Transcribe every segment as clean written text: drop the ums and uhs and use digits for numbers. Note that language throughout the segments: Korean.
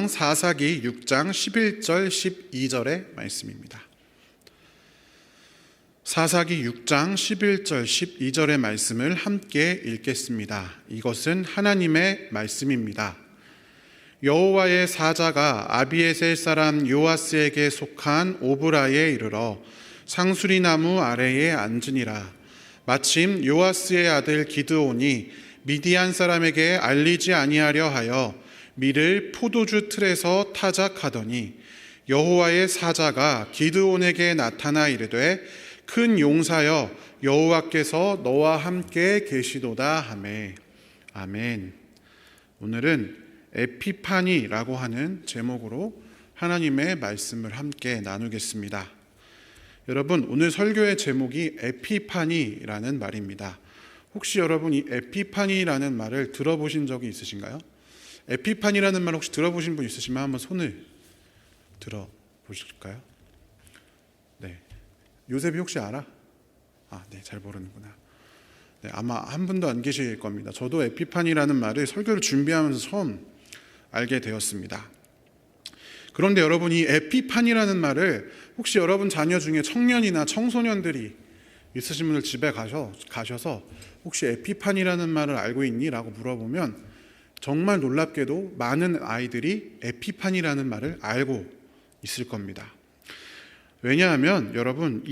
사사기 6장 11절 12절의 말씀입니다. 사사기 6장 11절 12절의 말씀을 함께 읽겠습니다. 이것은 하나님의 말씀입니다. 여호와의 사자가 아비에셀 사람 요아스에게 속한 오브라에 이르러 상수리나무 아래에 앉으니라. 마침 요아스의 아들 기드온이 미디안 사람에게 알리지 아니하려 하여 밀을 포도주 틀에서 타작하더니 여호와의 사자가 기드온에게 나타나 이르되 큰 용사여 여호와께서 너와 함께 계시도다 하매. 아멘. 오늘은 에피파니라고 하는 제목으로 하나님의 말씀을 함께 나누겠습니다. 여러분, 오늘 설교의 제목이 에피파니라는 말입니다. 혹시 여러분 이 에피파니라는 말을 들어보신 적이 있으신가요? 에피파니라는 말 혹시 들어보신 분 있으시면 한번 손을 들어보실까요? 네. 요셉이 혹시 알아? 네, 잘 모르는구나. 네, 아마 한 분도 안 계실 겁니다. 저도 에피파니라는 말을 설교를 준비하면서 처음 알게 되었습니다. 그런데 여러분, 이 에피파니라는 말을 혹시 여러분 자녀 중에 청년이나 청소년들이 있으신 분들 집에 가셔서 혹시 에피파니라는 말을 알고 있니? 라고 물어보면 정말 놀랍게도 많은 아이들이 에피파니라는 말을 알고 있을 겁니다. 왜냐하면 여러분,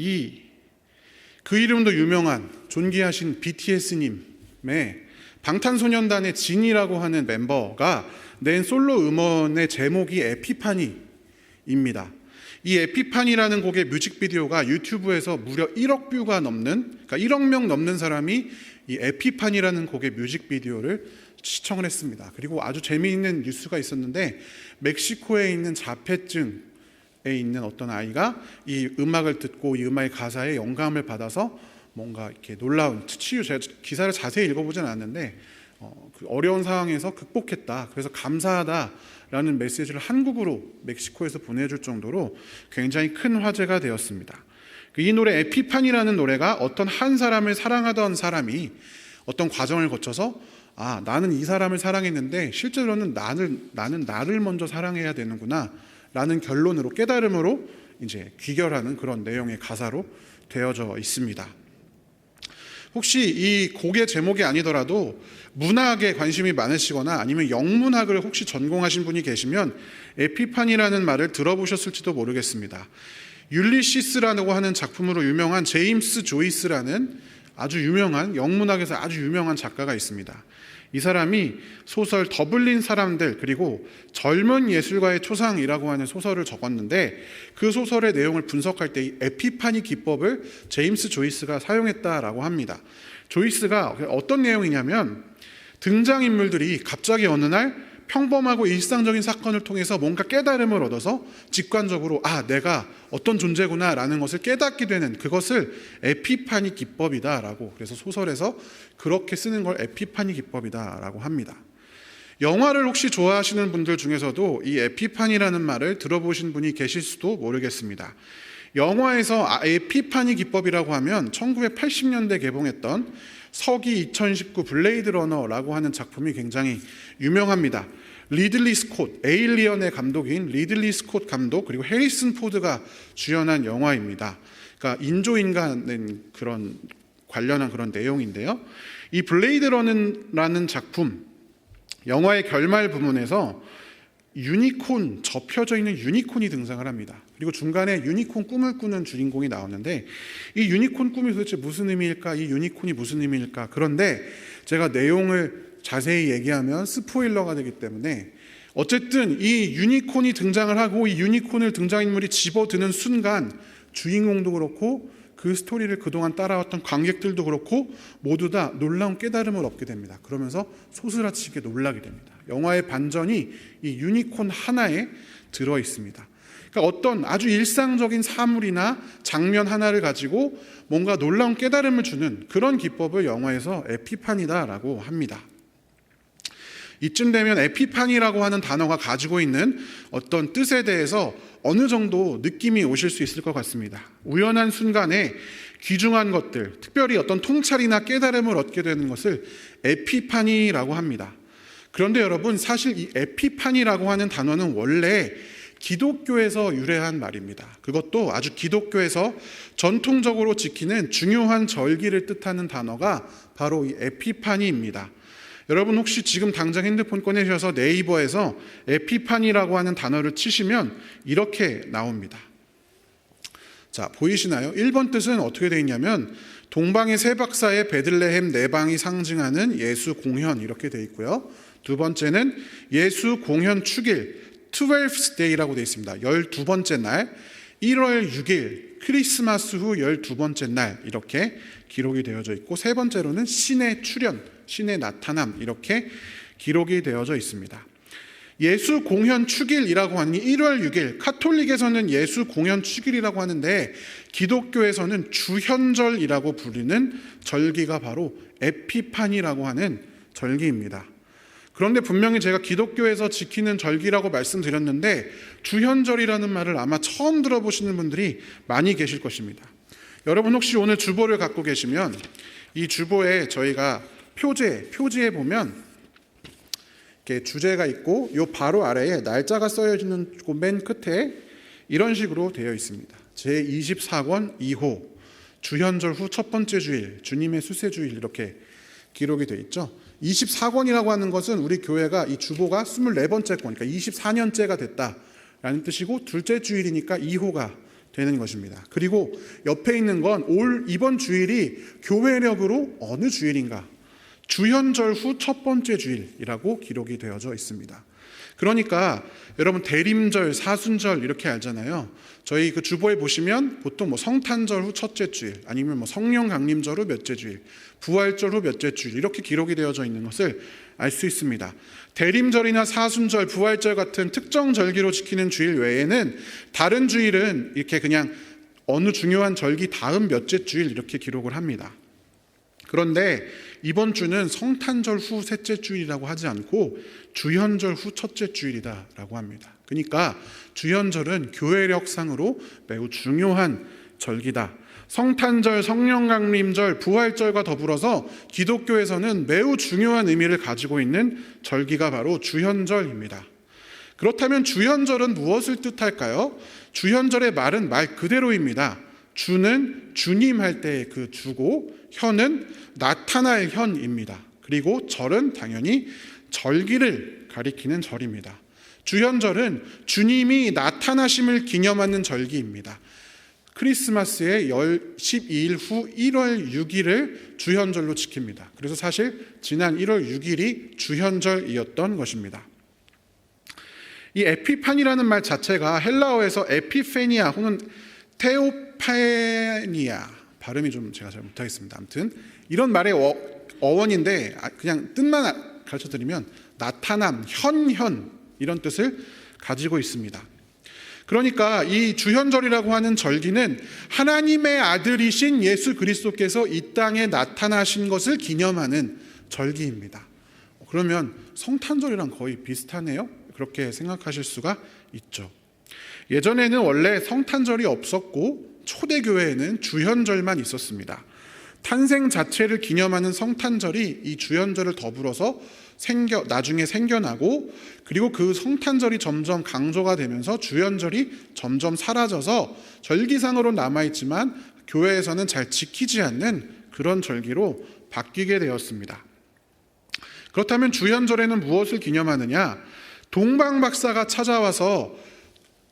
그 이름도 유명한 존귀하신 BTS님의 방탄소년단의 진이라고 하는 member가 낸 솔로 음원의 제목이 에피파니입니다. 이 에피파니라는 곡의 뮤직비디오가 유튜브에서 무려 1억 뷰가 넘는, 그러니까 1억 명 넘는 사람이 이 에피파니라는 곡의 뮤직비디오를 시청을 했습니다. 그리고 아주 재미있는 뉴스가 있었는데, 멕시코에 있는 자폐증에 있는 어떤 아이가 이 음악을 듣고 이 음악의 가사에 영감을 받아서 뭔가 이렇게 놀라운 치유, 제가 기사를 자세히 읽어보진 않았는데 그 어려운 상황에서 극복했다. 그래서 감사하다라는 메시지를 한국으로 멕시코에서 보내줄 정도로 굉장히 큰 화제가 되었습니다. 이 노래 에피파니라는 노래가 어떤 한 사람을 사랑하던 사람이 어떤 과정을 거쳐서 나는 이 사람을 사랑했는데 실제로는 나는 나를 먼저 사랑해야 되는구나 라는 결론으로, 깨달음으로 이제 귀결하는 그런 내용의 가사로 되어져 있습니다. 혹시 이 곡의 제목이 아니더라도 문학에 관심이 많으시거나 아니면 영문학을 혹시 전공하신 분이 계시면 에피파니라는 말을 들어보셨을지도 모르겠습니다. 율리시스라고 하는 작품으로 유명한 제임스 조이스라는 아주 유명한, 영문학에서 아주 유명한 작가가 있습니다. 이 사람이 소설 더블린 사람들, 그리고 젊은 예술가의 초상이라고 하는 소설을 적었는데, 그 소설의 내용을 분석할 때 이 에피파니 기법을 제임스 조이스가 사용했다라고 합니다. 조이스가 어떤 내용이냐면, 등장인물들이 갑자기 어느 날 평범하고 일상적인 사건을 통해서 뭔가 깨달음을 얻어서 직관적으로 내가 어떤 존재구나 라는 것을 깨닫게 되는, 그것을 에피파니 기법이다라고, 그래서 소설에서 그렇게 쓰는 걸 에피파니 기법이다라고 합니다. 영화를 혹시 좋아하시는 분들 중에서도 이 에피파니라는 말을 들어보신 분이 계실 수도 모르겠습니다. 영화에서 에피파니 기법이라고 하면 1980년대 개봉했던 서기 2019 블레이드 러너라고 하는 작품이 굉장히 유명합니다. 리들리 스콧, 에일리언의 감독인 리들리 스콧 감독, 그리고 해리슨 포드가 주연한 영화입니다. 그러니까 인조인간은 그런 관련한 그런 내용인데요. 이 블레이드 러너라는 작품, 영화의 결말 부분에서 유니콘, 접혀져 있는 유니콘이 등장을 합니다. 그리고 중간에 유니콘 꿈을 꾸는 주인공이 나오는데, 이 유니콘 꿈이 도대체 무슨 의미일까? 이 유니콘이 무슨 의미일까? 그런데 제가 내용을 자세히 얘기하면 스포일러가 되기 때문에, 어쨌든 이 유니콘이 등장을 하고 이 유니콘을 등장인물이 집어드는 순간 주인공도 그렇고 그 스토리를 그동안 따라왔던 관객들도 그렇고 모두 다 놀라운 깨달음을 얻게 됩니다. 그러면서 소스라치게 놀라게 됩니다. 영화의 반전이 이 유니콘 하나에 들어 있습니다. 그러니까 어떤 아주 일상적인 사물이나 장면 하나를 가지고 뭔가 놀라운 깨달음을 주는 그런 기법을 영화에서 에피파니다라고 합니다. 이쯤 되면 에피파니라고 하는 단어가 가지고 있는 어떤 뜻에 대해서 어느 정도 느낌이 오실 수 있을 것 같습니다. 우연한 순간에 귀중한 것들, 특별히 어떤 통찰이나 깨달음을 얻게 되는 것을 에피파니라고 합니다. 그런데 여러분, 사실 이 에피파니라고 하는 단어는 원래 기독교에서 유래한 말입니다. 그것도 아주 기독교에서 전통적으로 지키는 중요한 절기를 뜻하는 단어가 바로 이 에피파니입니다. 여러분, 혹시 지금 당장 핸드폰 꺼내셔서 네이버에서 에피파니라고 하는 단어를 치시면 이렇게 나옵니다. 자, 보이시나요? 1번 뜻은 어떻게 되어 있냐면 동방의 세 박사의 베들레헴 내방이 상징하는 예수 공현, 이렇게 되어 있고요. 두 번째는 예수 공현 축일 12th day라고 되어 있습니다. 12번째 날, 1월 6일 크리스마스 후 12번째 날, 이렇게 기록이 되어져 있고, 세 번째로는 신의 출현, 신의 나타남, 이렇게 기록이 되어져 있습니다. 예수 공현 축일이라고 하니 1월 6일, 카톨릭에서는 예수 공현 축일이라고 하는데 기독교에서는 주현절이라고 부르는 절기가 바로 에피파니라고 하는 절기입니다. 그런데 분명히 제가 기독교에서 지키는 절기라고 말씀드렸는데 주현절이라는 말을 아마 처음 들어보시는 분들이 많이 계실 것입니다. 여러분, 혹시 오늘 주보를 갖고 계시면 이 주보에 저희가 표지에 보면 이렇게 주제가 있고 요 바로 아래에 날짜가 써있는 맨 끝에 이런 식으로 되어 있습니다. 제24권 2호 주현절 후 첫 번째 주일, 주님의 수세주일, 이렇게 기록이 되어 있죠. 24권이라고 하는 것은 우리 교회가 이 주보가 24번째 권, 그러니까 24년째가 됐다라는 뜻이고, 둘째 주일이니까 2호가 되는 것입니다. 그리고 옆에 있는 건 이번 주일이 교회력으로 어느 주일인가, 주현절 후 첫 번째 주일이라고 기록이 되어져 있습니다. 그러니까 여러분, 대림절, 사순절 이렇게 알잖아요. 저희 그 주보에 보시면 보통 성탄절 후 첫째 주일, 아니면 성령 강림절 후 몇째 주일, 부활절 후 몇째 주일, 이렇게 기록이 되어져 있는 것을 알 수 있습니다. 대림절이나 사순절, 부활절 같은 특정 절기로 지키는 주일 외에는 다른 주일은 이렇게 그냥 어느 중요한 절기 다음 몇째 주일, 이렇게 기록을 합니다. 그런데 이번 주는 성탄절 후 셋째 주일이라고 하지 않고 주현절 후 첫째 주일이다라고 합니다. 그러니까 주현절은 교회력상으로 매우 중요한 절기다. 성탄절, 성령강림절, 부활절과 더불어서 기독교에서는 매우 중요한 의미를 가지고 있는 절기가 바로 주현절입니다. 그렇다면 주현절은 무엇을 뜻할까요? 주현절의 말은 말 그대로입니다. 주는 주님 할 때의 그 주고, 현은 나타날 현입니다. 그리고 절은 당연히 절기를 가리키는 절입니다. 주현절은 주님이 나타나심을 기념하는 절기입니다. 크리스마스의 12일 후 1월 6일을 주현절로 지킵니다. 그래서 사실 지난 1월 6일이 주현절이었던 것입니다. 이 에피파니라는 말 자체가 헬라어에서 에피페니아 혹은 테오파니아, 발음이 좀 제가 잘 못하겠습니다. 아무튼 이런 말의 어원인데 그냥 뜻만 가르쳐드리면 나타남, 현 이런 뜻을 가지고 있습니다. 그러니까 이 주현절이라고 하는 절기는 하나님의 아들이신 예수 그리스도께서 이 땅에 나타나신 것을 기념하는 절기입니다. 그러면 성탄절이랑 거의 비슷하네요? 그렇게 생각하실 수가 있죠. 예전에는 원래 성탄절이 없었고 초대교회에는 주현절만 있었습니다. 탄생 자체를 기념하는 성탄절이 이 주현절을 더불어서 나중에 생겨나고, 그리고 그 성탄절이 점점 강조가 되면서 주현절이 점점 사라져서 절기상으로 남아있지만 교회에서는 잘 지키지 않는 그런 절기로 바뀌게 되었습니다. 그렇다면 주현절에는 무엇을 기념하느냐? 동방박사가 찾아와서,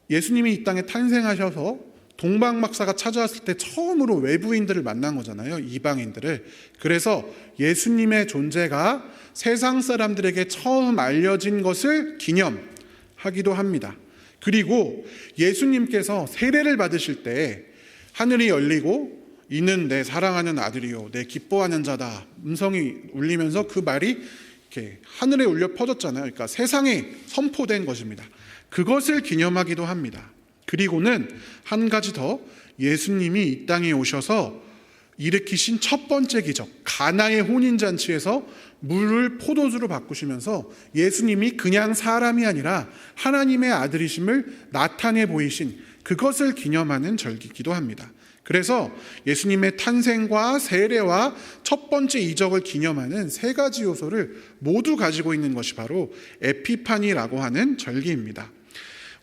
예수님이 이 땅에 탄생하셔서 동방박사가 찾아왔을 때 처음으로 외부인들을 만난 거잖아요. 이방인들을. 그래서 예수님의 존재가 세상 사람들에게 처음 알려진 것을 기념하기도 합니다. 그리고 예수님께서 세례를 받으실 때 하늘이 열리고 이는 내 사랑하는 아들이요 내 기뻐하는 자다 음성이 울리면서 그 말이 이렇게 하늘에 울려 퍼졌잖아요. 그러니까 세상에 선포된 것입니다. 그것을 기념하기도 합니다. 그리고는 한 가지 더, 예수님이 이 땅에 오셔서 일으키신 첫 번째 기적, 가나의 혼인잔치에서 물을 포도주로 바꾸시면서 예수님이 그냥 사람이 아니라 하나님의 아들이심을 나타내 보이신 그것을 기념하는 절기이기도 합니다. 그래서 예수님의 탄생과 세례와 첫 번째 이적을 기념하는 세 가지 요소를 모두 가지고 있는 것이 바로 에피파니라고 하는 절기입니다.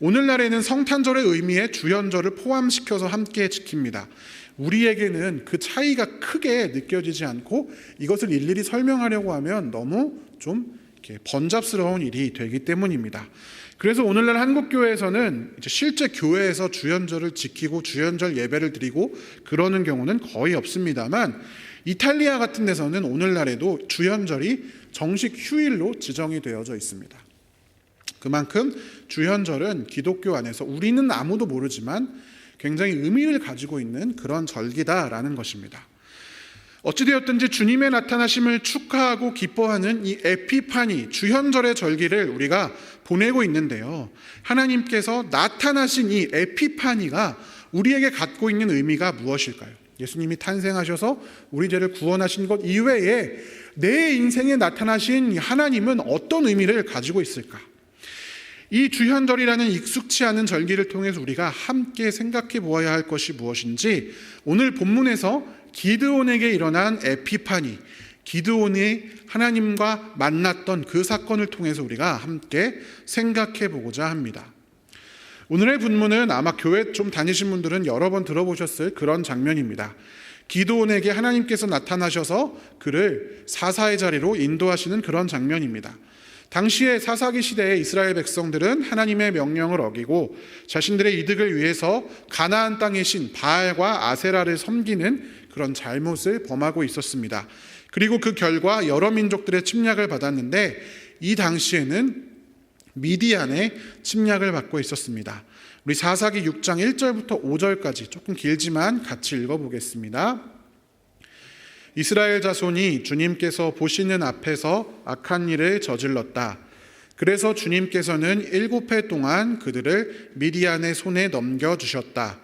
오늘날에는 성탄절의 의미에 주연절을 포함시켜서 함께 지킵니다. 우리에게는 그 차이가 크게 느껴지지 않고 이것을 일일이 설명하려고 하면 너무 좀 이렇게 번잡스러운 일이 되기 때문입니다. 그래서 오늘날 한국교회에서는 이제 실제 교회에서 주연절을 지키고 주연절 예배를 드리고 그러는 경우는 거의 없습니다만, 이탈리아 같은 데서는 오늘날에도 주연절이 정식 휴일로 지정이 되어져 있습니다. 그만큼 주연절은 기독교 안에서 우리는 아무도 모르지만 굉장히 의미를 가지고 있는 그런 절기다라는 것입니다. 어찌되었든지 주님의 나타나심을 축하하고 기뻐하는 이 에피파니, 주현절의 절기를 우리가 보내고 있는데요. 하나님께서 나타나신 이 에피파니가 우리에게 갖고 있는 의미가 무엇일까요? 예수님이 탄생하셔서 우리 죄를 구원하신 것 이외에 내 인생에 나타나신 하나님은 어떤 의미를 가지고 있을까? 이 주현절이라는 익숙치 않은 절기를 통해서 우리가 함께 생각해 보아야 할 것이 무엇인지, 오늘 본문에서 기드온에게 일어난 에피파니, 기드온이 하나님과 만났던 그 사건을 통해서 우리가 함께 생각해 보고자 합니다. 오늘의 본문은 아마 교회 좀 다니신 분들은 여러 번 들어보셨을 그런 장면입니다. 기드온에게 하나님께서 나타나셔서 그를 사사의 자리로 인도하시는 그런 장면입니다. 당시의 사사기 시대의 이스라엘 백성들은 하나님의 명령을 어기고 자신들의 이득을 위해서 가나안 땅의 신 바알과 아세라를 섬기는 그런 잘못을 범하고 있었습니다. 그리고 그 결과 여러 민족들의 침략을 받았는데, 이 당시에는 미디안의 침략을 받고 있었습니다. 우리 사사기 6장 1절부터 5절까지 조금 길지만 같이 읽어보겠습니다. 이스라엘 자손이 주님께서 보시는 앞에서 악한 일을 저질렀다. 그래서 주님께서는 7해 동안 그들을 미디안의 손에 넘겨주셨다.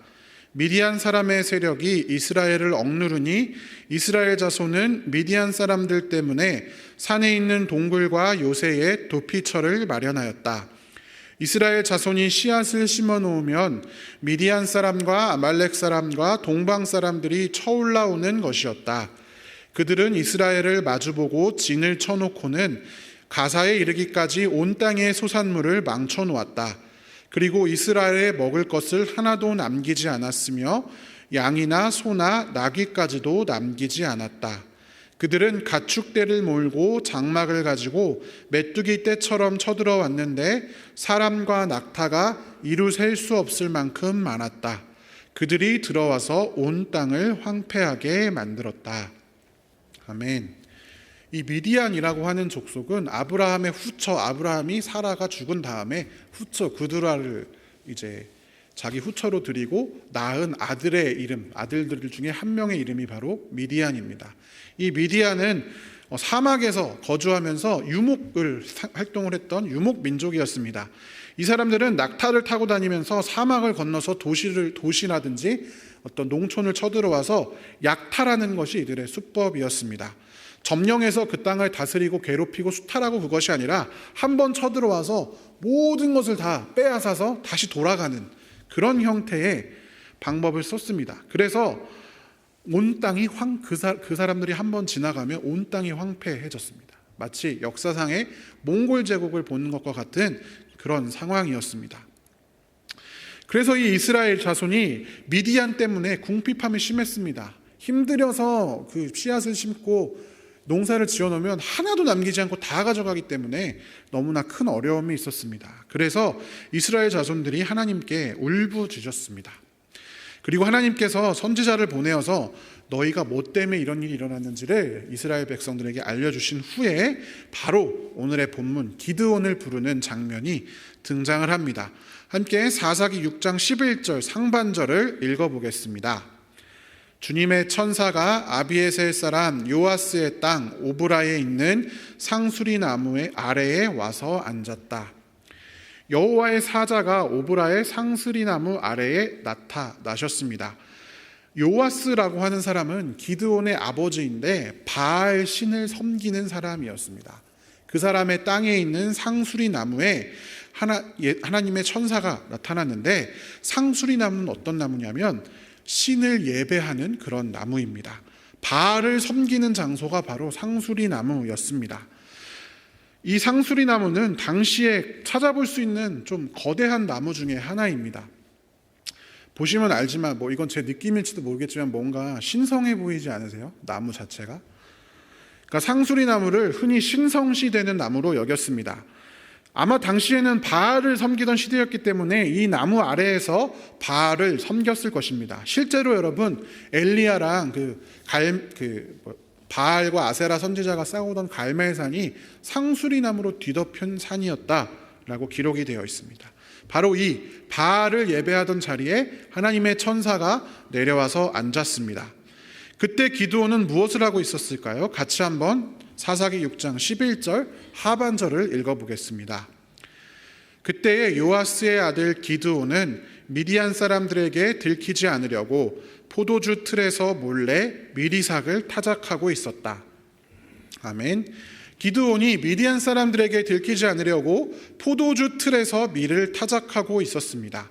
미디안 사람의 세력이 이스라엘을 억누르니 이스라엘 자손은 미디안 사람들 때문에 산에 있는 동굴과 요새에 도피처를 마련하였다. 이스라엘 자손이 씨앗을 심어 놓으면 미디안 사람과 아말렉 사람과 동방 사람들이 쳐올라오는 것이었다. 그들은 이스라엘을 마주보고 진을 쳐놓고는 가사에 이르기까지 온 땅의 소산물을 망쳐놓았다. 그리고 이스라엘에 먹을 것을 하나도 남기지 않았으며 양이나 소나 나귀까지도 남기지 않았다. 그들은 가축대를 몰고 장막을 가지고 메뚜기 떼처럼 쳐들어왔는데 사람과 낙타가 이루 셀 수 없을 만큼 많았다. 그들이 들어와서 온 땅을 황폐하게 만들었다. 아멘. 이 미디안이라고 하는 족속은 아브라함의 후처, 아브라함이 사라가 죽은 다음에 후처 구두라를 이제 자기 후처로 드리고 낳은 아들의 이름, 아들들 중에 한 명의 이름이 바로 미디안입니다. 이 미디안은 사막에서 거주하면서 유목을 활동을 했던 유목 민족이었습니다. 이 사람들은 낙타를 타고 다니면서 사막을 건너서 도시라든지 어떤 농촌을 쳐들어와서 약탈하는 것이 이들의 수법이었습니다. 점령해서 그 땅을 다스리고 괴롭히고 수탈하고 그것이 아니라 한번 쳐들어와서 모든 것을 다 빼앗아서 다시 돌아가는 그런 형태의 방법을 썼습니다. 그래서 온 땅이 그 사람들이 한번 지나가면 온 땅이 황폐해졌습니다. 마치 역사상의 몽골 제국을 보는 것과 같은 그런 상황이었습니다. 그래서 이 이스라엘 자손이 미디안 때문에 궁핍함이 심했습니다. 힘들어서 그 씨앗을 심고 농사를 지어놓으면 하나도 남기지 않고 다 가져가기 때문에 너무나 큰 어려움이 있었습니다. 그래서 이스라엘 자손들이 하나님께 울부짖었습니다. 그리고 하나님께서 선지자를 보내어서 너희가 뭐 때문에 이런 일이 일어났는지를 이스라엘 백성들에게 알려주신 후에 바로 오늘의 본문 기드온을 부르는 장면이 등장을 합니다. 함께 사사기 6장 11절 상반절을 읽어보겠습니다. 주님의 천사가 아비에셀 사람 요아스의 땅 오브라에 있는 상수리 나무의 아래에 와서 앉았다. 여호와의 사자가 오브라의 상수리 나무 아래에 나타나셨습니다. 요아스라고 하는 사람은 기드온의 아버지인데 바알 신을 섬기는 사람이었습니다. 그 사람의 땅에 있는 상수리 나무에 하나님의 천사가 나타났는데, 상수리 나무는 어떤 나무냐면 신을 예배하는 그런 나무입니다. 바알을 섬기는 장소가 바로 상수리 나무였습니다. 이 상수리 나무는 당시에 찾아볼 수 있는 좀 거대한 나무 중에 하나입니다. 보시면 알지만 이건 제 느낌일지도 모르겠지만 뭔가 신성해 보이지 않으세요? 나무 자체가. 그러니까 상수리 나무를 흔히 신성시되는 나무로 여겼습니다. 아마 당시에는 바알을 섬기던 시대였기 때문에 이 나무 아래에서 바알을 섬겼을 것입니다. 실제로 여러분 엘리야랑 바알과 아세라 선지자가 싸우던 갈멜산이 상수리 나무로 뒤덮인 산이었다라고 기록이 되어 있습니다. 바로 이 바알을 예배하던 자리에 하나님의 천사가 내려와서 앉았습니다. 그때 기드온은 무엇을 하고 있었을까요? 같이 한번 사사기 6장 11절 하반절을 읽어보겠습니다. 그때에 요아스의 아들 기드온은 미디안 사람들에게 들키지 않으려고 포도주 틀에서 몰래 미리삭을 타작하고 있었다. 아멘. 기드온이 미디안 사람들에게 들키지 않으려고 포도주 틀에서 밀을 타작하고 있었습니다.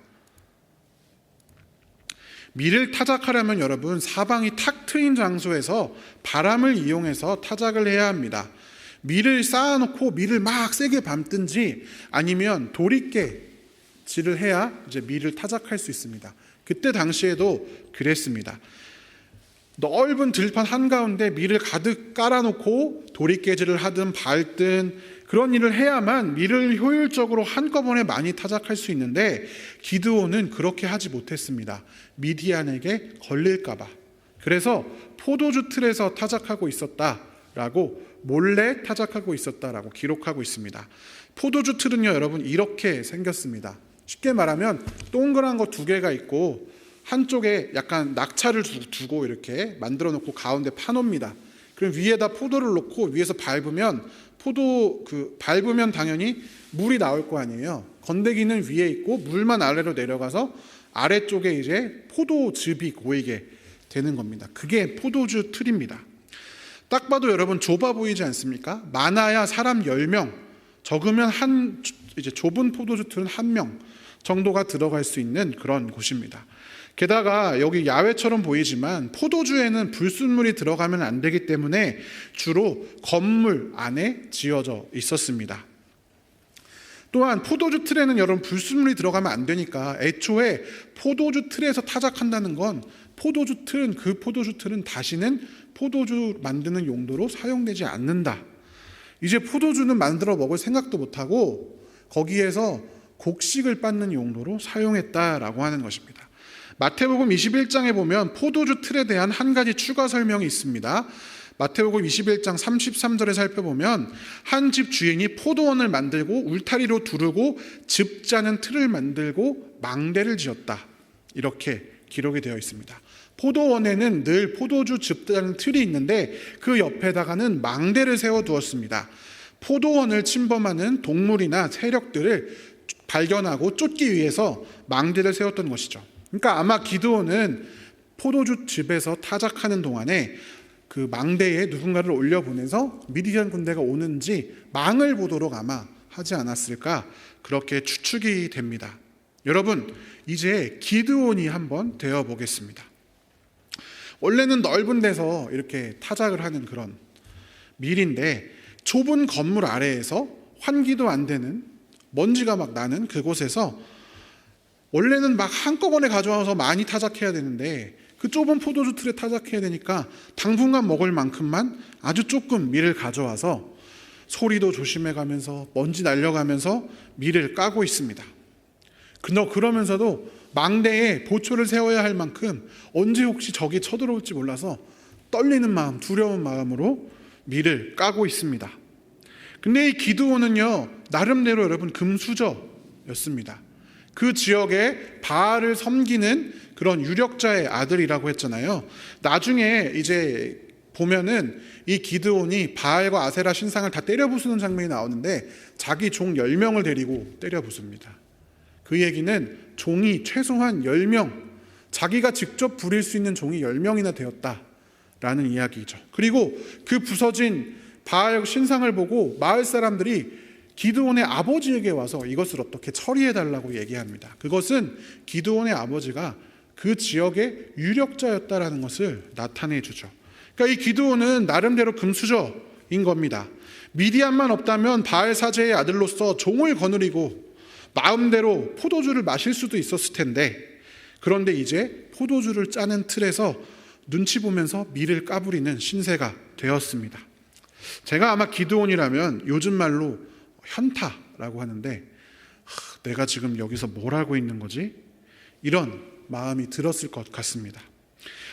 밀을 타작하려면 여러분 사방이 탁 트인 장소에서 바람을 이용해서 타작을 해야 합니다. 밀을 쌓아놓고 밀을 막 세게 밟든지 아니면 도리깨질을 해야 이제 밀을 타작할 수 있습니다. 그때 당시에도 그랬습니다. 넓은 들판 한가운데 밀을 가득 깔아놓고 도리깨질을 하든 밟든 그런 일을 해야만 밀을 효율적으로 한꺼번에 많이 타작할 수 있는데 기드온은 그렇게 하지 못했습니다. 미디안에게 걸릴까봐. 그래서 포도주 틀에서 타작하고 있었다라고 몰래 타작하고 있었다라고 기록하고 있습니다. 포도주 틀은요 여러분 이렇게 생겼습니다. 쉽게 말하면 동그란 거 두 개가 있고 한쪽에 약간 낙차를 두고 이렇게 만들어 놓고 가운데 파놓습니다. 그럼 위에다 포도를 놓고 위에서 밟으면 밟으면 당연히 물이 나올 거 아니에요. 건더기는 위에 있고 물만 아래로 내려가서 아래쪽에 이제 포도즙이 고이게 되는 겁니다. 그게 포도주 틀입니다. 딱 봐도 여러분 좁아 보이지 않습니까? 많아야 사람 10명, 적으면 이제 좁은 포도주 틀은 1명 정도가 들어갈 수 있는 그런 곳입니다. 게다가 여기 야외처럼 보이지만 포도주에는 불순물이 들어가면 안 되기 때문에 주로 건물 안에 지어져 있었습니다. 또한 포도주 틀에는 여러분 불순물이 들어가면 안 되니까 애초에 포도주 틀에서 타작한다는 건 그 포도주 틀은 다시는 포도주 만드는 용도로 사용되지 않는다. 이제 포도주는 만들어 먹을 생각도 못하고 거기에서 곡식을 빻는 용도로 사용했다라고 하는 것입니다. 마태복음 21장에 보면 포도주 틀에 대한 한 가지 추가 설명이 있습니다. 마태복음 21장 33절에 살펴보면 한 집 주인이 포도원을 만들고 울타리로 두르고 즙 짜는 틀을 만들고 망대를 지었다. 이렇게 기록이 되어 있습니다. 포도원에는 늘 포도주 즙 짜는 틀이 있는데 그 옆에다가는 망대를 세워두었습니다. 포도원을 침범하는 동물이나 세력들을 발견하고 쫓기 위해서 망대를 세웠던 것이죠. 그러니까 아마 기드온은 포도주 즙에서 타작하는 동안에 그 망대에 누군가를 올려보내서 미디안 군대가 오는지 망을 보도록 아마 하지 않았을까 그렇게 추측이 됩니다. 여러분 이제 기드온이 한번 되어보겠습니다. 원래는 넓은 데서 이렇게 타작을 하는 그런 밀인데 좁은 건물 아래에서 환기도 안 되는 먼지가 막 나는 그곳에서 원래는 막 한꺼번에 가져와서 많이 타작해야 되는데 그 좁은 포도주 틀에 타작해야 되니까 당분간 먹을 만큼만 아주 조금 밀을 가져와서 소리도 조심해가면서 먼지 날려가면서 밀을 까고 있습니다. 그러면서도 망대에 보초를 세워야 할 만큼 언제 혹시 적이 쳐들어올지 몰라서 떨리는 마음, 두려운 마음으로 밀을 까고 있습니다. 근데 이 기드온은요 나름대로 여러분 금수저였습니다. 그 지역에 바알을 섬기는 그런 유력자의 아들이라고 했잖아요. 나중에 이제 보면은 이 기드온이 바알과 아세라 신상을 다 때려 부수는 장면이 나오는데 자기 종 10명을 데리고 때려 부숩니다. 그 얘기는 종이 최소한 10명, 자기가 직접 부릴 수 있는 종이 10명이나 되었다라는 이야기죠. 그리고 그 부서진 바알 신상을 보고 마을 사람들이 기드온의 아버지에게 와서 이것을 어떻게 처리해달라고 얘기합니다. 그것은 기드온의 아버지가 그 지역의 유력자였다라는 것을 나타내 주죠. 그러니까 이 기드온은 나름대로 금수저인 겁니다. 미디안만 없다면 바알 사제의 아들로서 종을 거느리고 마음대로 포도주를 마실 수도 있었을 텐데, 그런데 이제 포도주를 짜는 틀에서 눈치 보면서 밀을 까부리는 신세가 되었습니다. 제가 아마 기드온이라면 요즘 말로 현타라고 하는데, 내가 지금 여기서 뭘 하고 있는 거지? 이런 마음이 들었을 것 같습니다.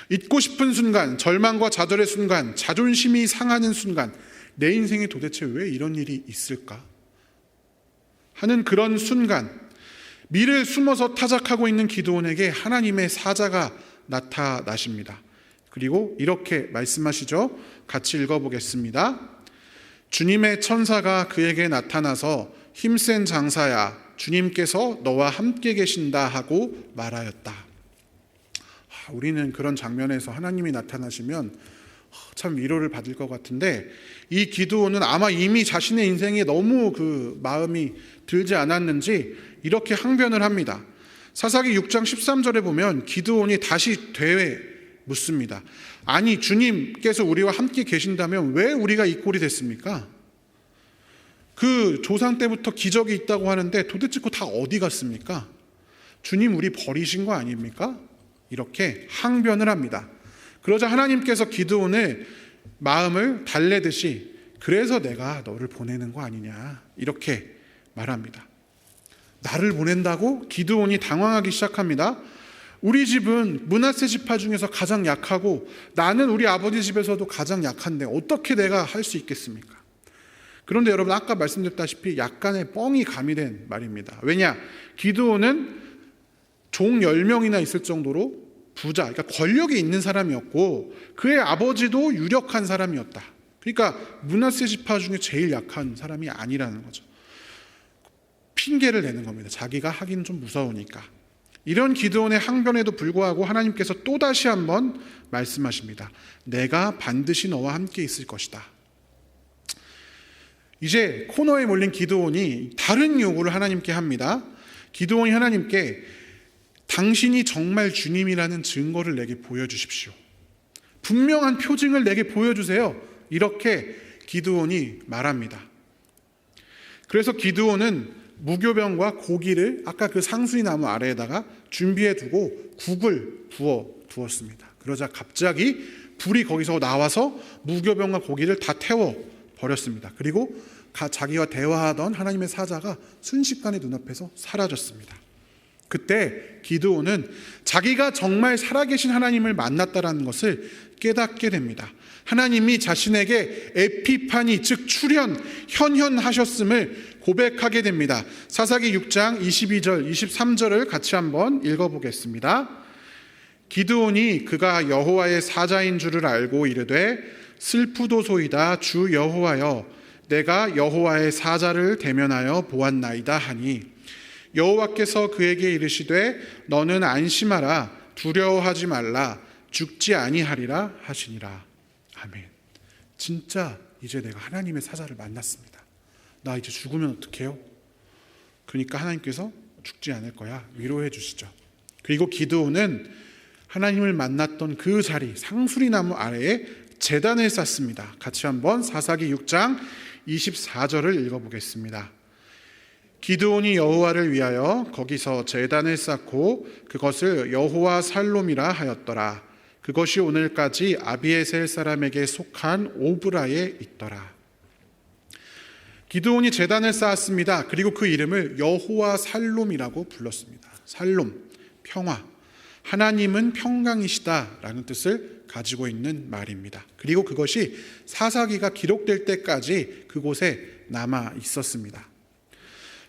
잊고 싶은 순간, 절망과 좌절의 순간, 자존심이 상하는 순간, 내 인생에 도대체 왜 이런 일이 있을까 하는 그런 순간, 밀을 숨어서 타작하고 있는 기드온에게 하나님의 사자가 나타나십니다. 그리고 이렇게 말씀하시죠. 같이 읽어보겠습니다. 주님의 천사가 그에게 나타나서 힘센 장사야, 주님께서 너와 함께 계신다 하고 말하였다. 우리는 그런 장면에서 하나님이 나타나시면 참 위로를 받을 것 같은데, 이 기드온은 아마 이미 자신의 인생에 너무 그 마음이 들지 않았는지 이렇게 항변을 합니다. 사사기 6장 13절에 보면 기드온이 다시 되뇌 묻습니다. 아니, 주님께서 우리와 함께 계신다면 왜 우리가 이 꼴이 됐습니까? 그 조상 때부터 기적이 있다고 하는데 도대체 그거 다 어디 갔습니까? 주님 우리 버리신 거 아닙니까? 이렇게 항변을 합니다. 그러자 하나님께서 기드온의 마음을 달래듯이 그래서 내가 너를 보내는 거 아니냐 이렇게 말합니다. 나를 보낸다고? 기드온이 당황하기 시작합니다. 우리 집은 므낫세 지파 중에서 가장 약하고 나는 우리 아버지 집에서도 가장 약한데 어떻게 내가 할 수 있겠습니까? 그런데 여러분, 아까 말씀드렸다시피 약간의 뻥이 가미된 말입니다. 왜냐? 기드온은 종 10명이나 있을 정도로 부자, 그러니까 권력이 있는 사람이었고 그의 아버지도 유력한 사람이었다. 그러니까 므낫세 지파 중에 제일 약한 사람이 아니라는 거죠. 핑계를 내는 겁니다. 자기가 하긴 좀 무서우니까. 이런 기드온의 항변에도 불구하고 하나님께서 또다시 한번 말씀하십니다. 내가 반드시 너와 함께 있을 것이다. 이제 코너에 몰린 기드온이 다른 요구를 하나님께 합니다. 기드온이 하나님께 당신이 정말 주님이라는 증거를 내게 보여주십시오. 분명한 표징을 내게 보여주세요. 이렇게 기드온이 말합니다. 그래서 기드온은 무교병과 고기를 아까 그 상수리 나무 아래에다가 준비해 두고 국을 두었습니다. 그러자 갑자기 불이 거기서 나와서 무교병과 고기를 다 태워 버렸습니다. 그리고 자기와 대화하던 하나님의 사자가 순식간에 눈앞에서 사라졌습니다. 그때 기드온은 자기가 정말 살아계신 하나님을 만났다는 것을 깨닫게 됩니다. 하나님이 자신에게 에피파니, 즉 현현하셨음을 고백하게 됩니다. 사사기 6장 22절, 23절을 같이 한번 읽어보겠습니다. 기드온이 그가 여호와의 사자인 줄을 알고 이르되 슬프도소이다 주 여호와여, 내가 여호와의 사자를 대면하여 보았나이다 하니 여호와께서 그에게 이르시되 너는 안심하라, 두려워하지 말라, 죽지 아니하리라 하시니라. 아멘. 진짜 이제 내가 하나님의 사자를 만났습니다. 나 이제 죽으면 어떡해요? 그러니까 하나님께서 죽지 않을 거야 위로해 주시죠. 그리고 기드온은 하나님을 만났던 그 자리 상수리 나무 아래에 제단을 쌓습니다. 같이 한번 사사기 6장 24절을 읽어보겠습니다. 기드온이 여호와를 위하여 거기서 제단을 쌓고 그것을 여호와 살롬이라 하였더라. 그것이 오늘까지 아비에셀 사람에게 속한 오브라에 있더라. 기드온이 제단을 쌓았습니다. 그리고 그 이름을 여호와 살롬이라고 불렀습니다. 살롬, 평화. 하나님은 평강이시다라는 뜻을 가지고 있는 말입니다. 그리고 그것이 사사기가 기록될 때까지 그곳에 남아 있었습니다.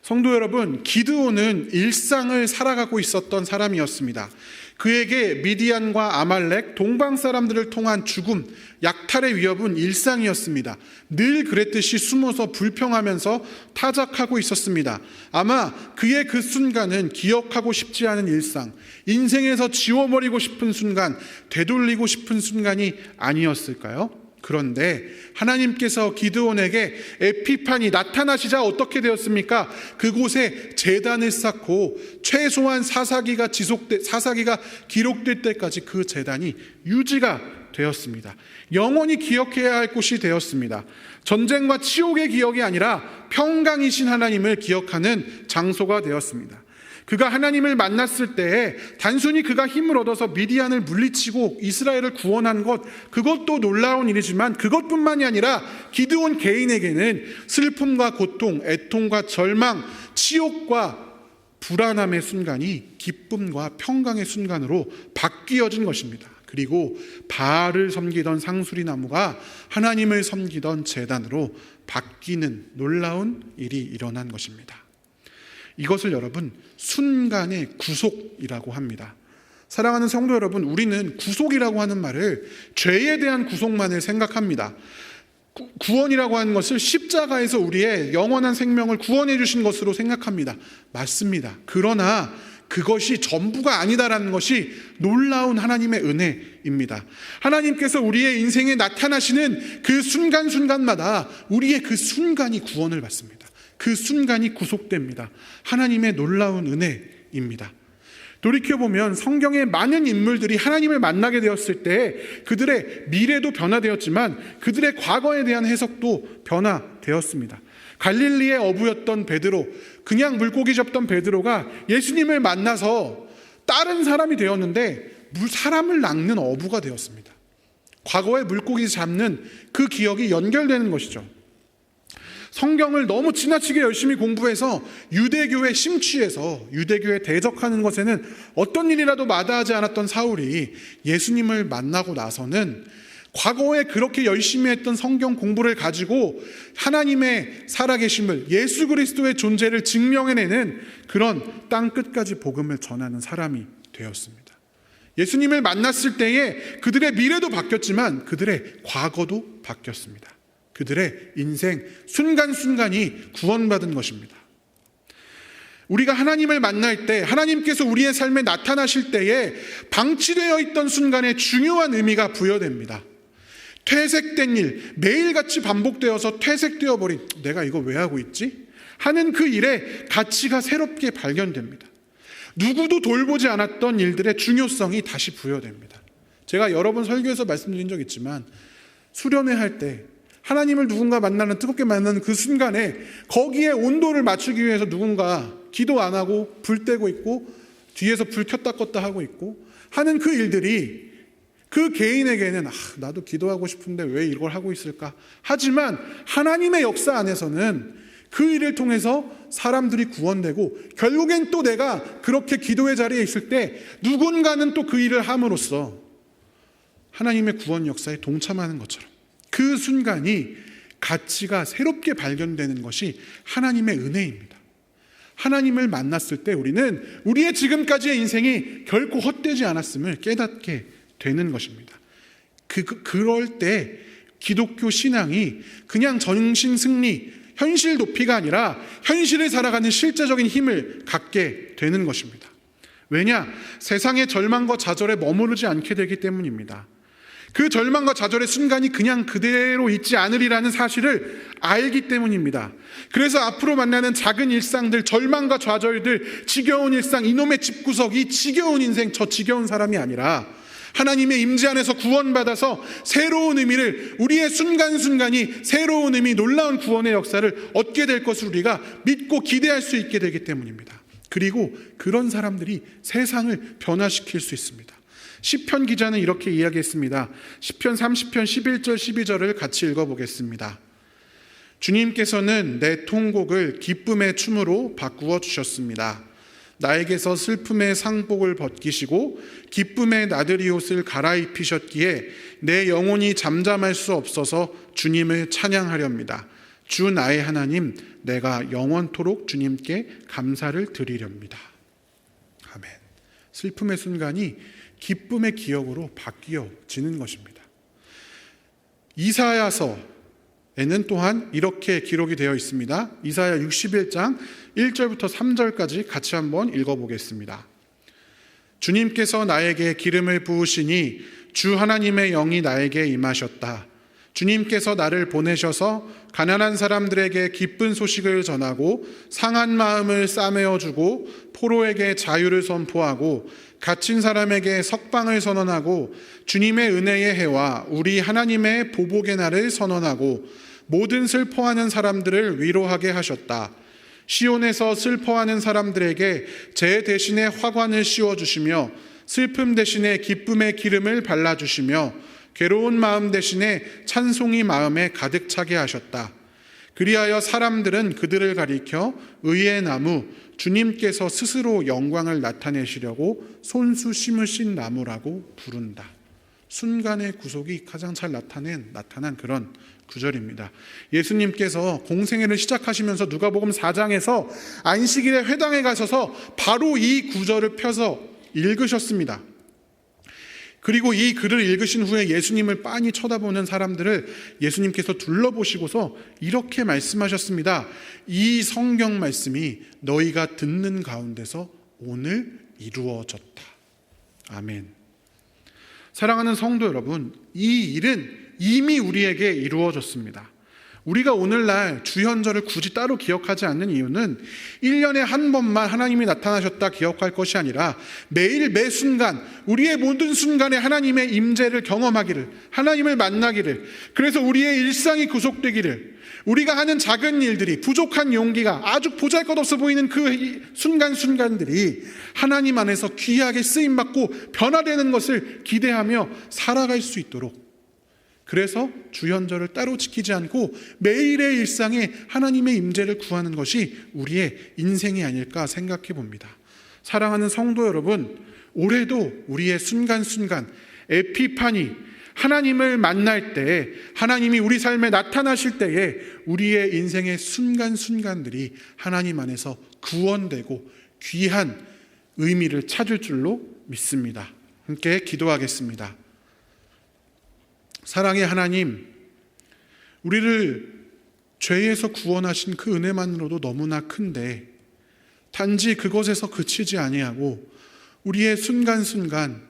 성도 여러분, 기드온은 일상을 살아가고 있었던 사람이었습니다. 그에게 미디안과 아말렉, 동방 사람들을 통한 죽음, 약탈의 위협은 일상이었습니다. 늘 그랬듯이 숨어서 불평하면서 타작하고 있었습니다. 아마 그의 그 순간은 기억하고 싶지 않은 일상, 인생에서 지워버리고 싶은 순간, 되돌리고 싶은 순간이 아니었을까요? 그런데 하나님께서 기드온에게 에피판이 나타나시자 어떻게 되었습니까? 그곳에 제단을 쌓고 최소한 사사기가 기록될 때까지 그 제단이 유지가 되었습니다. 영원히 기억해야 할 곳이 되었습니다. 전쟁과 치욕의 기억이 아니라 평강이신 하나님을 기억하는 장소가 되었습니다. 그가 하나님을 만났을 때에 단순히 그가 힘을 얻어서 미디안을 물리치고 이스라엘을 구원한 것, 그것도 놀라운 일이지만 그것뿐만이 아니라 기드온 개인에게는 슬픔과 고통, 애통과 절망, 치욕과 불안함의 순간이 기쁨과 평강의 순간으로 바뀌어진 것입니다. 그리고 바알을 섬기던 상수리 나무가 하나님을 섬기던 제단으로 바뀌는 놀라운 일이 일어난 것입니다. 이것을 여러분 순간의 구속이라고 합니다. 사랑하는 성도 여러분, 우리는 구속이라고 하는 말을 죄에 대한 구속만을 생각합니다. 구원이라고 하는 것을 십자가에서 우리의 영원한 생명을 구원해 주신 것으로 생각합니다. 맞습니다. 그러나 그것이 전부가 아니다라는 것이 놀라운 하나님의 은혜입니다. 하나님께서 우리의 인생에 나타나시는 그 순간순간마다 우리의 그 순간이 구원을 받습니다. 그 순간이 구속됩니다. 하나님의 놀라운 은혜입니다. 돌이켜보면 성경의 많은 인물들이 하나님을 만나게 되었을 때 그들의 미래도 변화되었지만 그들의 과거에 대한 해석도 변화되었습니다. 갈릴리의 어부였던 베드로, 그냥 물고기 잡던 베드로가 예수님을 만나서 다른 사람이 되었는데 사람을 낚는 어부가 되었습니다. 과거에 물고기 잡는 그 기억이 연결되는 것이죠. 성경을 너무 지나치게 열심히 공부해서 유대교에 심취해서 유대교에 대적하는 것에는 어떤 일이라도 마다하지 않았던 사울이 예수님을 만나고 나서는 과거에 그렇게 열심히 했던 성경 공부를 가지고 하나님의 살아계심을, 예수 그리스도의 존재를 증명해내는 그런 땅끝까지 복음을 전하는 사람이 되었습니다. 예수님을 만났을 때에 그들의 미래도 바뀌었지만 그들의 과거도 바뀌었습니다. 그들의 인생 순간순간이 구원받은 것입니다. 우리가 하나님을 만날 때, 하나님께서 우리의 삶에 나타나실 때에 방치되어 있던 순간에 중요한 의미가 부여됩니다. 퇴색된 일, 매일같이 반복되어서 퇴색되어 버린, 내가 이거 왜 하고 있지? 하는 그 일에 가치가 새롭게 발견됩니다. 누구도 돌보지 않았던 일들의 중요성이 다시 부여됩니다. 제가 여러 번 설교에서 말씀드린 적 있지만 수련회 할 때 하나님을 누군가 만나는, 뜨겁게 만나는 그 순간에 거기에 온도를 맞추기 위해서 누군가 기도 안 하고 불 떼고 있고 뒤에서 불 켰다 껐다 하고 있고 하는 그 일들이 그 개인에게는 나도 기도하고 싶은데 왜 이걸 하고 있을까? 하지만 하나님의 역사 안에서는 그 일을 통해서 사람들이 구원되고 결국엔 또 내가 그렇게 기도의 자리에 있을 때 누군가는 또 그 일을 함으로써 하나님의 구원 역사에 동참하는 것처럼 그 순간이 가치가 새롭게 발견되는 것이 하나님의 은혜입니다. 하나님을 만났을 때 우리는 우리의 지금까지의 인생이 결코 헛되지 않았음을 깨닫게 되는 것입니다. 그럴 때 기독교 신앙이 그냥 정신 승리, 현실 높이가 아니라 현실을 살아가는 실제적인 힘을 갖게 되는 것입니다. 왜냐? 세상의 절망과 좌절에 머무르지 않게 되기 때문입니다. 그 절망과 좌절의 순간이 그냥 그대로 있지 않으리라는 사실을 알기 때문입니다. 그래서 앞으로 만나는 작은 일상들, 절망과 좌절들, 지겨운 일상, 이놈의 집구석, 이 지겨운 인생, 저 지겨운 사람이 아니라 하나님의 임재 안에서 구원받아서 새로운 의미를, 우리의 순간순간이 새로운 의미, 놀라운 구원의 역사를 얻게 될 것을 우리가 믿고 기대할 수 있게 되기 때문입니다. 그리고 그런 사람들이 세상을 변화시킬 수 있습니다. 시편 기자는 이렇게 이야기했습니다. 시편 30편 11절 12절을 같이 읽어보겠습니다. 주님께서는 내 통곡을 기쁨의 춤으로 바꾸어 주셨습니다. 나에게서 슬픔의 상복을 벗기시고 기쁨의 나들이 옷을 갈아입히셨기에 내 영혼이 잠잠할 수 없어서 주님을 찬양하렵니다. 주 나의 하나님, 내가 영원토록 주님께 감사를 드리렵니다. 아멘. 슬픔의 순간이 기쁨의 기억으로 바뀌어지는 것입니다. 이사야서에는 또한 이렇게 기록이 되어 있습니다. 이사야 61장 1절부터 3절까지 같이 한번 읽어보겠습니다. 주님께서 나에게 기름을 부으시니 주 하나님의 영이 나에게 임하셨다. 주님께서 나를 보내셔서 가난한 사람들에게 기쁜 소식을 전하고 상한 마음을 싸매어 주고 포로에게 자유를 선포하고 갇힌 사람에게 석방을 선언하고 주님의 은혜의 해와 우리 하나님의 보복의 날을 선언하고 모든 슬퍼하는 사람들을 위로하게 하셨다. 시온에서 슬퍼하는 사람들에게 제 대신에 화관을 씌워주시며 슬픔 대신에 기쁨의 기름을 발라주시며 괴로운 마음 대신에 찬송이 마음에 가득 차게 하셨다. 그리하여 사람들은 그들을 가리켜 의의 나무, 주님께서 스스로 영광을 나타내시려고 손수 심으신 나무라고 부른다. 순간의 구속이 가장 잘 나타난 그런 구절입니다. 예수님께서 공생애를 시작하시면서 누가복음 4장에서 안식일에 회당에 가셔서 바로 이 구절을 펴서 읽으셨습니다. 그리고 이 글을 읽으신 후에 예수님을 빤히 쳐다보는 사람들을 예수님께서 둘러보시고서 이렇게 말씀하셨습니다. 이 성경 말씀이 너희가 듣는 가운데서 오늘 이루어졌다. 아멘. 사랑하는 성도 여러분, 이 일은 이미 우리에게 이루어졌습니다. 우리가 오늘날 주현절을 굳이 따로 기억하지 않는 이유는 1년에 한 번만 하나님이 나타나셨다 기억할 것이 아니라 매일 매 순간 우리의 모든 순간에 하나님의 임재를 경험하기를, 하나님을 만나기를, 그래서 우리의 일상이 구속되기를, 우리가 하는 작은 일들이, 부족한 용기가 아주 보잘것없어 보이는 그 순간순간들이 하나님 안에서 귀하게 쓰임받고 변화되는 것을 기대하며 살아갈 수 있도록, 그래서 주현절을 따로 지키지 않고 매일의 일상에 하나님의 임재를 구하는 것이 우리의 인생이 아닐까 생각해 봅니다. 사랑하는 성도 여러분, 올해도 우리의 순간순간 에피파니, 하나님을 만날 때, 하나님이 우리 삶에 나타나실 때에 우리의 인생의 순간순간들이 하나님 안에서 구원되고 귀한 의미를 찾을 줄로 믿습니다. 함께 기도하겠습니다. 사랑의 하나님, 우리를 죄에서 구원하신 그 은혜만으로도 너무나 큰데 단지 그것에서 그치지 아니하고 우리의 순간순간,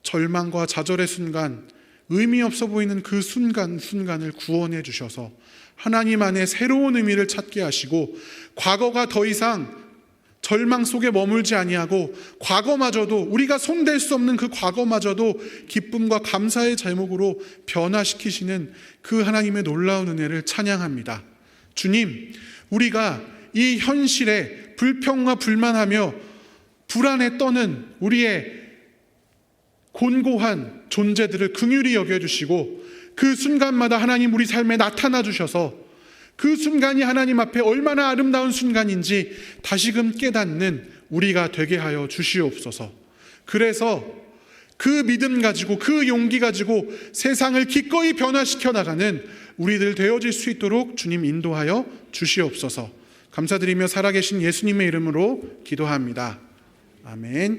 절망과 좌절의 순간, 의미 없어 보이는 그 순간순간을 구원해 주셔서 하나님 안에 새로운 의미를 찾게 하시고 과거가 더 이상 절망 속에 머물지 아니하고 과거마저도, 우리가 손댈 수 없는 그 과거마저도 기쁨과 감사의 제목으로 변화시키시는 그 하나님의 놀라운 은혜를 찬양합니다. 주님, 우리가 이 현실에 불평과 불만하며 불안에 떠는 우리의 곤고한 존재들을 긍휼히 여겨주시고 그 순간마다 하나님 우리 삶에 나타나 주셔서 그 순간이 하나님 앞에 얼마나 아름다운 순간인지 다시금 깨닫는 우리가 되게 하여 주시옵소서. 그래서 그 믿음 가지고, 그 용기 가지고 세상을 기꺼이 변화시켜 나가는 우리들 되어질 수 있도록 주님 인도하여 주시옵소서. 감사드리며 살아계신 예수님의 이름으로 기도합니다. 아멘.